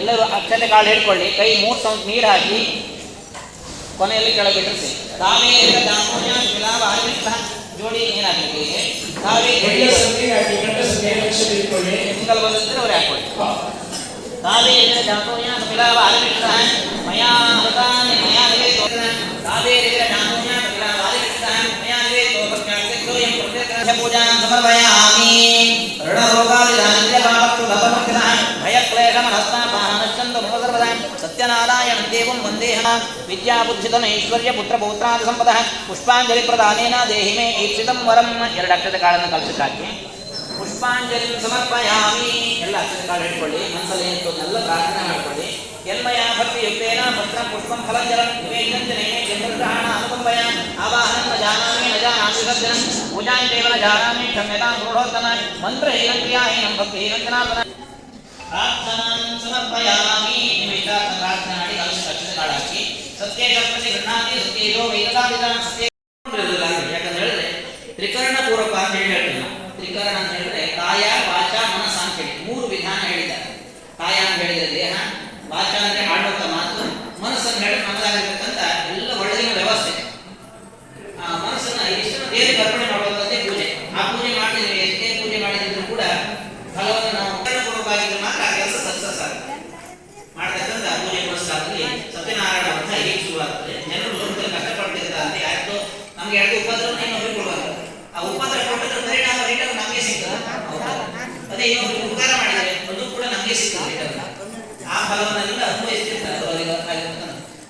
ಎಲ್ಲರೂ ಅಕ್ಷತೆ ಕಾಳು ಹಿಡ್ಕೊಳ್ಳಿ, ಕೈ 3 ಸೌಂಡ್ ನೀರು ಹಾಕಿ ಕೊನೆಯಲ್ಲಿ ಕೆಳಗಿಟ್ಟಿರ್ಸಿ. ತಾವೇ ಜೋಡಿ ನೀರು ಹಾಕಿ ತಾವೇ ಸಿಂಗಲ್ ಬಂದಿದ್ರೆ ಅವ್ರು ಹಾಕೊಳ್ಳಿ. ತಾವೇ ಜಾತೋಯ ಮಿಲಾವ ಆಲಿಮಿತ ಮಯಾ ಹೃತಾನಿ ಮಯಾ ನಿವೇತೋ ತಾವೇ ಜಾತೋಯ ಮಿಲಾವ ಆಲಿಮಿತ ಮಯಾ ನಿವೇತೋ ಪಸ್ಯಾಕ್ತೋ ಯಂ ಪ್ರತ್ಯಕ್ಷ ಪೂಜಾಂ ಸಮರ್ಪಯಾಮಿ. ಋಣರೋಗಾದಿದಾನಿಂದ ಪಾಪಕ್ತು ಲಭಮುಕ್ತಃ ಭಯಕ್ಲೇಶಮನಸ್ತಾಪಾನಶ್ಚಂದ ಸರ್ವದಾ ಸತ್ಯನಾರಾಯಣಂ ದೇವಂ ವಂದೇಹಂ. ವಿದ್ಯಾಬುದ್ಧಿಧನ ಐಶ್ವರ್ಯ ಪುತ್ರ ಪೌತ್ರಾದಿ ಸಂಪದಃ ಪುಷ್ಪಾಂಜಲಿ ಪ್ರದಾನೇನ ದೇಹಿ ಮೇ ಈಪ್ಸಿತಂ ವರಂ. 2 ಅಕ್ಷತೆ ಕಾಳನ್ನು ಕಲಸಕ್ಕಾಗಿ ಪುಷ್ಪಾಂಜಲಿ ಸಮರ್ಪಯಾಮಿ. ಎಲ್ಲ ಅಕ್ಷತೆ ಕಾಳು ಹಿಡ್ಕೊಳ್ಳಿ, ಮನಸ್ಸಲ್ಲಿ ಎಲ್ಲ ಪ್ರಾರ್ಥನೆ ಮಾಡ್ಕೊಳ್ಳಿ. ಯನ್ಮಯ ಭಕ್ತಿಯುಕ್ತೇನ ಪತ್ರಂ ಪುಷ್ಪಂ ಫಲಂಜಲಂ ನಿವೇದ್ಯಂತೆ ಚಂದ್ರಗ್ರಹಣ ಅನುಕಂಪಯ ಆವಾಹನಂ ನ ಜಾನಾಮಿ ನ ಜಾನಾಮಿ ವಿಸರ್ಜನಂ ಪೂಜಾಂ ಚೈವ ನ ಜಾನಾಮಿ ಕ್ಷಮ್ಯತಾಂ ಗೂಢೋತ್ತಮ ಮಂತ್ರಹೀನಂ ಕ್ರಿಯಾಹೀನಂ ಭಕ್ತಿಹೀನಂ ಜನಾರ್ದನ. ಪ್ರಾರ್ಥನಾಂ ಸಮರ್ಪಯಾಮಿ. ನಿಮಿಷಾರ್ಥ ಪ್ರಾರ್ಥನೆ ಮಾಡಿ ಅಕ್ಷತೆ ಕಾಳು ಹಾಕಿ ಸತ್ಯೇಶ ಪ್ರತಿಗೃಹಾತಿ ಸತ್ಯೇಜೋ ವೈದಕಾದಿದಾನ ಸತ್ಯ. ಯಾಕಂದ್ರೆ ಹೇಳಿದ್ರೆ ತ್ರಿಕರಣ ಪೂರ್ವಕ ಅಂತ ಹೇಳ್ತೀವಿ. ತ್ರಿಕರಣ ಅಂತ ಹೇಳಿದ್ರೆ ಕಾಯ ವಾಚ ಮನಸ್ಸ ಅಂತ ಹೇಳಿ 3 ವಿಧಾನ ಹೇಳಿದ್ದಾರೆ. ಕಾಯ ಅಂತ ಹೇಳಿದ್ರೆ ದೇಹ, ವಾಚ ಅಂದ್ರೆ ಆಡುವಂತ ಮಾತು, ಮನಸ್ಸನ್ನು ಹೇಳಿದ್ರೆ ನಮ್ಮದಾಗಿರ್ತಕ್ಕಂಥ ಎಲ್ಲ ಒಳ್ಳೆಯ ವ್ಯವಸ್ಥೆ. ಆ ಮನಸ್ಸನ್ನ ಇಷ್ಟನ್ನು ದೇವರಿಗೆ ಅರ್ಪಣೆ ಮಾಡುವಂಥದ್ದೇ ಪೂಜೆ. ಆ ಪೂಜೆ ಮಾಡಿದ್ರೆ ಎಷ್ಟೇ ಪೂಜೆ ಮಾಡಿದ್ರು ಕೂಡ ಫಲವನ್ನು ನಾವು ಪೂರ್ವಕವಾಗಿದ್ರೆ ಮಾತ್ರ ಆ ಕೆಲಸ ಸಕ್ಸಸ್ ಆಗುತ್ತೆ. ಮಾಡ್ತಕ್ಕಂಥ ಪೂಜೆ ಪುರಸ್ಕಾರದಲ್ಲಿ ಸತ್ಯನಾರಾಯಣ ವ್ರತ ಹೇಗೆ ಶುರುವಾಗ್ತದೆ. ಜನರು ಲೋಕದಲ್ಲಿ ಕಷ್ಟಪಡ್ತಿರ್ತಾರೆ ಅಂತ ಯಾಕೋ ನಮ್ಗೆ ಎರಡು ಉಪದ್ರ ಇನ್ನೊಬ್ಬರು ಕೊಡುವಾಗ ಆ ಉಪದ್ರ ಕೊಟ್ಟಿದ್ರೆ ಪರಿಣಾಮ ರಿಟರ್ನ್ ನಮಗೆ ಸಿಗ್ತದೆ. ಅದೇ ಇನ್ನೊಬ್ರು ಉಪಕಾರ ಮಾಡಿದರೆ ಅದು ಕೂಡ ನಮಗೆ ಸಿಗ್ತದೆ. ಆ ಫಲವನ್ನೆಲ್ಲ ಅನುಭವಿಸ್ತಿರ್ತಾರೆ.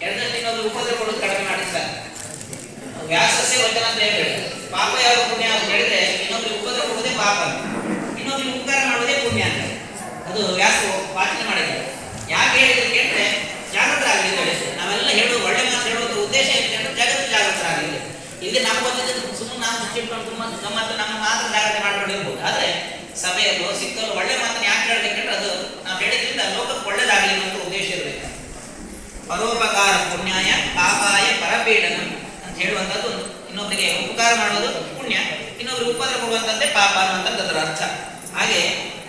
ಎರಡನೇ ಇನ್ನೊಬ್ರು ಉಪದ್ರ ಕೊಡೋದು ಕಡಿಮೆ ಮಾಡಿರ್ತಾರೆ. ವ್ಯಾಸಸ್ಯ ವಚನ ಅಂತ ಹೇಳಿ ಪಾಪ ಯಾವ ಪುಣ್ಯ ಅಂತ ಹೇಳಿದ್ರೆ ಇನ್ನೊಬ್ರಿಗೆ ಉಪದ್ರ ಕೊಡೋದೇ ಪಾಪ, ಇನ್ನೊಬ್ರಿಗೆ ಉಪಕಾರ ಮಾಡೋದೇ ಪುಣ್ಯ ಅಂತ ಅದು ವ್ಯಾಸ ವಾಚನೆ ಮಾಡಿದ್ದಾರೆ. ಯಾಕೆ ಹೇಳಿದ್ರೆ ಕೇಳಿದ್ರೆ ಜಾಗೃತರಾಗಲಿ ಅಂತ ಹೇಳಿ ನಾವೆಲ್ಲ ಹೇಳೋದು ಒಳ್ಳೆ ಮಾತು ಹೇಳೋದು ಉದ್ದೇಶ ಏನು ಜಗತ್ತು ಜಾಗೃತರಾಗಲಿ. ಇಲ್ಲಿ ನಮ್ಮ ಗೊತ್ತಿದ್ದು ಸುಮ್ಮನೆ ನಾವು ಮುಚ್ಚಿಟ್ಕೊಂಡು ಗಮ್ಮತ್ತು ನಮ್ಮ ಮಾತ್ರ ಜಾಗ್ರತೆ ಮಾಡ್ಕೊಂಡಿರ್ಬೋದು. ಆದರೆ ಸಭೆಯಲ್ಲೋ ಸಿಕ್ಕಲ್ಲೋ ಒಳ್ಳೆ ಮಾತನ್ನು ಯಾಕೆ ಹೇಳಬೇಕಂದ್ರೆ ಅದು ನಾವು ಹೇಳಿದ್ರಿಂದ ಲೋಕಕ್ಕೆ ಒಳ್ಳೇದಾಗಲಿ ಅನ್ನೋ ಉದ್ದೇಶ ಇರಬೇಕು. ಪರೋಪಕಾರ ಪುಣ್ಯಾಯ ಪಾಪಾಯ ಪರಪೀಡನ ಅಂತ ಹೇಳುವಂಥದ್ದು ಇನ್ನೊಬ್ಬರಿಗೆ ಉಪಕಾರ ಮಾಡೋದು ಪುಣ್ಯ, ಇನ್ನೊಬ್ರಿಗೆ ಉಪದ್ರ ಕೊಡುವಂಥದ್ದೇ ಪಾಪ ಅನ್ನುವಂಥದ್ದು ಅದರ ಅರ್ಥ. ಹಾಗೆ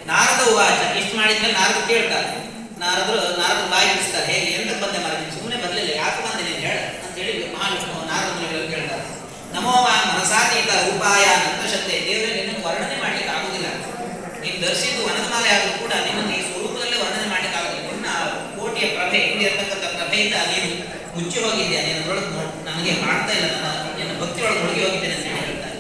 ನಾರದ ಉವಾಚ ಇಷ್ಟು ಮಾಡಿದ್ಮೇಲೆ ನಾರದ ಕೇಳ್ತಾರೆ. ನಾರದ್ರು ಬಾಯಿ ಬಿಡಿಸ್ತಾರೆ. ಹೇಗೆ ಎಂತ ಬಂದೆ ಮರ ಸುಮ್ಮನೆ ಬರಲಿಲ್ಲ, ಯಾಕೆ ಬಂದೆ ಹೇಳ ಅಂತ ಹೇಳಿ ನಾರದರು ಕೇಳ್ತಾರೆ. ನಮೋವಾ ಮನಸಾತೀತ ರೂಪಾಯ ನಂತಶತೆ. ದೇವರೇ ನಿನ್ನನ್ನು ವರ್ಣನೆ ಮಾಡ್ಲಿಕ್ಕೆ ಆಗುದಿಲ್ಲ. ನೀನು ಧರಿಸಿದ್ದು ವನದ ಮಾಲೆ ಆದರೂ ಕೂಡ ನಿನ್ನನ್ನು ಈ ಸ್ವರೂಪದಲ್ಲೇ ವರ್ಣನೆ ಮಾಡ್ಲಿಕ್ಕೆ ಆಗುದಿಲ್ಲ. ನಿನ್ನ ಕೋಟಿಯ ಪ್ರಭೆ ಇಲ್ಲಿರತಕ್ಕಂಥ ಪ್ರಭೆಯಿಂದ ನೀನು ಮುಚ್ಚಿ ಹೋಗಿದ್ಯಾ. ನಿನ್ನೊಳಗೆ ನನಗೆ ಮಾಡ್ತಾ ಇಲ್ಲ, ನನ್ನ ಭಕ್ತಿಯೊಳಗೆ ಮುಳುಗಿ ಹೋಗಿದ್ದೇನೆ ಅಂತ ಹೇಳ್ತಾರೆ.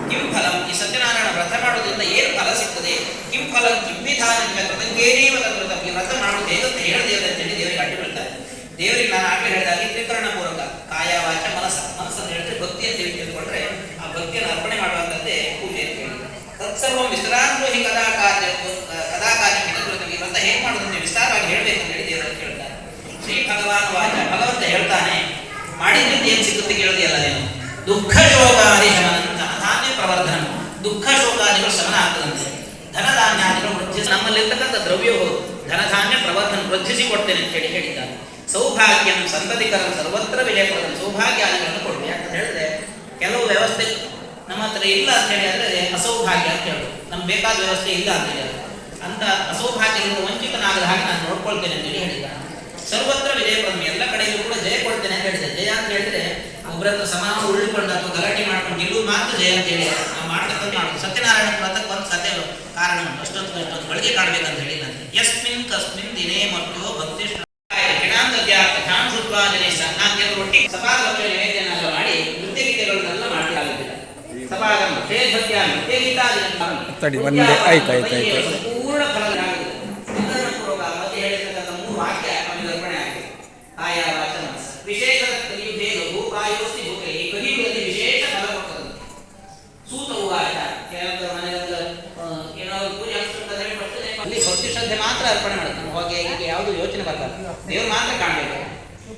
ಕಿಂ ಫಲಂ, ಈ ಸತ್ಯನಾರಾಯಣ ವ್ರತ ಮಾಡೋದ್ರಿಂದ ಏನು ಫಲ ಸಿಗ್ತದೆ? ಕಿಂ ಫಲಂ ಕಿಂವಿಧಾನ ಕೃತಂಗೇನೇವ ತದ್ವ್ರತ. ಈ ವ್ರತ ಮಾಡೋದು ಹೇಗಂತ ಹೇಳಿದೇವ್ರೆ ಅಂತೇಳಿ ದೇವರಿಗೆ ಅಡ್ಡಿ ಬೀಳ್ತಾರೆ. ದೇವರಿಗೆ ನಾನು ಆಗಲೇ ಹೇಳಿದಾಗ ತ್ರಿಕರಣ ಪೂರ್ವಕ ಕಾಯ ವಾಚ ಮನಸ್ಸನ್ನು ಹೇಳಿದ್ರೆ ಭಕ್ತಿ ಅಂತ ಹೇಳಿ ತಿಳ್ಕೊಂಡ್ರೆ ಆ ಭಕ್ತಿಯನ್ನು ಅರ್ಪಣೆ ಮಾಡುವಂಥದ್ದೇ ಪೂಜೆ ಅಂತ ಹೇಳಿ. ತತ್ಸರ್ವ ವಿಸ್ತಾರಾಂತೋ ಹಿ ಕದಾಕಾರ್ಯ ಈ ವ್ರತ ಹೇಗೆ ಮಾಡೋದಂತೆ ವಿಸ್ತಾರವಾಗಿ ಹೇಳಬೇಕು ಅಂತ ಹೇಳಿ ದೇವರಲ್ಲಿ ಕೇಳ್ತಾರೆ. ಶ್ರೀ ಭಗವಾನ್ ವಾಚ, ಭಗವಂತ ಹೇಳ್ತಾನೆ ಮಾಡಿದ್ರಿಂದ ಏನು ಸಿಗುತ್ತೆ ಕೇಳೋದಿಲ್ಲ ನೀನು. ದುಃಖ ಶೋಕಾದಿ ಶಮನ ಧನಧಾನ್ಯ ಪ್ರವರ್ಧನ. ದುಃಖ ಶೋಕಾದಿಗಳು ಶಮನ ಆಗ್ತದಂತೆ. ಧನಧಾನ್ಯಾದಿಗಳು ವೃದ್ಧಿಸಿ ನಮ್ಮಲ್ಲಿರ್ತಕ್ಕಂಥ ದ್ರವ್ಯವು ಧನಧಾನ್ಯ ಪ್ರವರ್ಧನ ವೃದ್ಧಿಸಿ ಕೊಡ್ತೇನೆ ಅಂತ ಹೇಳಿ ಹೇಳಿದ್ದಾರೆ. ಸೌಭಾಗ್ಯಂ ಸಂತತಿಕರಂ ಸರ್ವತ್ರ ವಿಜಯಪುರಂ. ಸೌಭಾಗ್ಯಾದಿಗಳನ್ನು ಕೊಡ್ತೀವಿ. ಯಾಕಂತ ಹೇಳಿದ್ರೆ ಕೆಲವು ವ್ಯವಸ್ಥೆ ನಮ್ಮ ಹತ್ರ ಇಲ್ಲ ಅಂತ ಹೇಳಿ ಆದರೆ ಅಸೌಭಾಗ್ಯ ಅಂತ ಹೇಳೋದು. ನಮ್ಗೆ ಬೇಕಾದ ವ್ಯವಸ್ಥೆ ಇಲ್ಲ ಅಂತ ಹೇಳಿ ಅಂತ ಅಸೌಭಾಗ್ಯದಿಂದ ವಂಚಿತನಾಗದ ಹಾಗೆ ನಾನು ನೋಡ್ಕೊಳ್ತೇನೆ ಅಂತ ಹೇಳಿ ಹೇಳಿದ್ದಾರೆ. ಸರ್ವತ್ರ ವಿಜಯಪುರಂ, ಎಲ್ಲ ಕಡೆಯಲ್ಲೂ ಕೂಡ ಜಯ ಕೊಡ್ತೇನೆ ಅಂತ ಹೇಳಿದೆ. ಜಯ ಅಂತ ಹೇಳಿದ್ರೆ ಒಬ್ಬರತ್ರ ಸಮಾನ ಉಳ್ಳಿಕೊಂಡು ಅಥವಾ ಗಲಾಟೆ ಮಾಡ್ಕೊಂಡು ಗೆಲ್ಲುವುದು ಮಾತ್ರ ಜಯ ಅಂತ ಹೇಳಿ ನಾವು ಮಾಡ್ತಕ್ಕಂಥ ಮಾಡೋದು. ಸತ್ಯನಾರಾಯಣ ವ್ರತಕ್ಕೆ ಒಂದು ಸತ್ಯ ಕಾರಣ ಅಷ್ಟೊಂದು ಬಳಕೆ ಕಾಣಬೇಕಂತ ಹೇಳಿಲ್ಲ. ಯಸ್ಮಿನ್ ಕಸ್ಮಿನ್ ದಿನೇ ಮತ್ತು ಭಕ್ತಿ ರೊಟ್ಟಿ ಸಭಾಗಮ ನೈವೇದ್ಯನೆಲ್ಲ ಮಾಡಿ ನೃತ್ಯ ಗೀತೆಗಳನ್ನೆಲ್ಲ ಮಾಡಲಾಗುತ್ತಿಲ್ಲ. ಸಭಾಗಮ ನೃತ್ಯ ಗೀತಾದಿ ಪೂರ್ಣ ಫಲಗಳಾಗಿದೆ. ಪೂರ್ವಕ ಮತ್ತೆ ಹೇಳಿರ್ತಕ್ಕಂಥ 3 ವಾಕ್ಯ ಅರ್ಪಣೆ ಆಗಿದೆ. ಕಾಯ ವಾಚ ಮನಸ್ಸ ವಿಶೇಷ ಕಲಿಯುವುದೇ ಭೂಕಾಯೋಸ್ತಿ ಭೂಕೈ. ಈ ಕಲಿಯುಗದಲ್ಲಿ ವಿಶೇಷ ಫಲ ಕೊಡ್ತದೆ. ಸೂತ ಉವಾಚ, ಕೆಲವೊಂದು ಮನೆಯಲ್ಲಿ ಏನಾದ್ರು ಪೂಜೆ ಅಲ್ಲಿ ಭಕ್ತಿ ಶ್ರದ್ಧೆ ಮಾತ್ರ ಅರ್ಪಣೆ ಮಾಡುತ್ತೆ. ನಮ್ಮ ಹೋಗಿ ಹೀಗೆ ಯಾವುದು ಯೋಚನೆ ಬರ್ತದೆ, ದೇವರು ಮಾತ್ರ ಕಾಣಬೇಕು.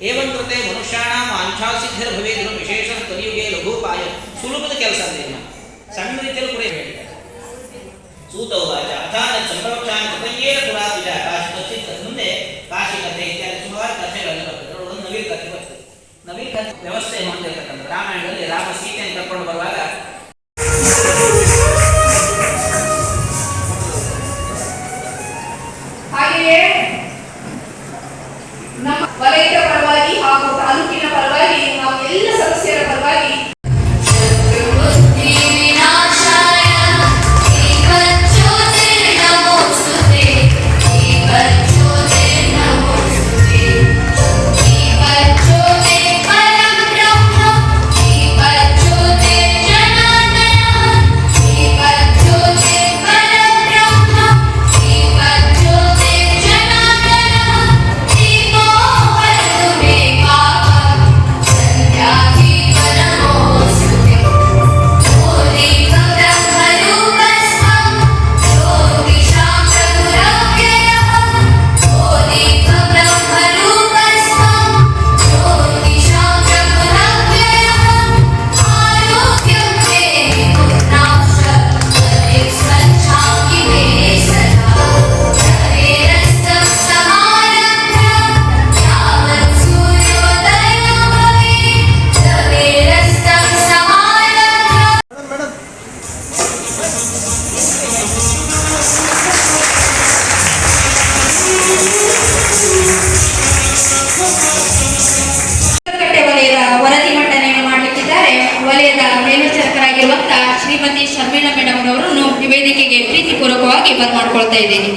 ಏವಂ ಕೃತೆ ಮನುಷ್ಯಾಣ ವಾಂಛಾಸಿದ್ಧಿರ ಭವೇದಿನ ವಿಶೇಷ ಕಲಿಯುಗೆ ಲಘುಪಾಯ. ಸುಲಭದ ಕೆಲಸ ಅಂದ್ರೆ ಸಣ್ಣ ರೀತಿಯಲ್ಲಿ ಕೂಡ ಹೇಳಿದ್ದಾರೆ. ಸೂತ ಉವಾಚ ಅಥಾನ ಸಂಪ್ರಕ್ಷಾನ ಕೃತಯ್ಯೇನ ಪುರಾತಿಜ ಕಾಶಿ ಮುಂದೆ ಕಾಶಿ ಕಥೆ ಇತ್ಯಾದಿ ಸುಮಾರು ಕಥೆಗಳೆಲ್ಲ ಬರ್ತದೆ. ಒಂದು ನವೀನ ಕಥೆ ಬರ್ತದೆ. ನವೀನ ಕಥೆ ವ್ಯವಸ್ಥೆ ಹೊಂದಿರತಕ್ಕಂಥ ರಾಮಾಯಣದಲ್ಲಿ ರಾಮ ಸೀತೆಯನ್ನು ಕರ್ಕೊಂಡು ಬರುವಾಗ ಕಟ್ಟೆ ವಲಯದ ವರದಿ ಮಂಡನೆಯನ್ನು ಮಾಡಲಿಕ್ಕಿದ್ದಾರೆ. ವಲಯದ ಮೇಲ್ವಿಚಾರಕರಾಗಿರುವಂತಹ ಶ್ರೀಮತಿ ಶರ್ಮಿಳಾ ಮೇಡಮ್ ಅವರನ್ನು ಈ ವೇದಿಕೆಗೆ ಪ್ರೀತಿಪೂರ್ವಕವಾಗಿ ಬರಮಾಡಿಕೊಳ್ತಾ ಇದ್ದೇನೆ.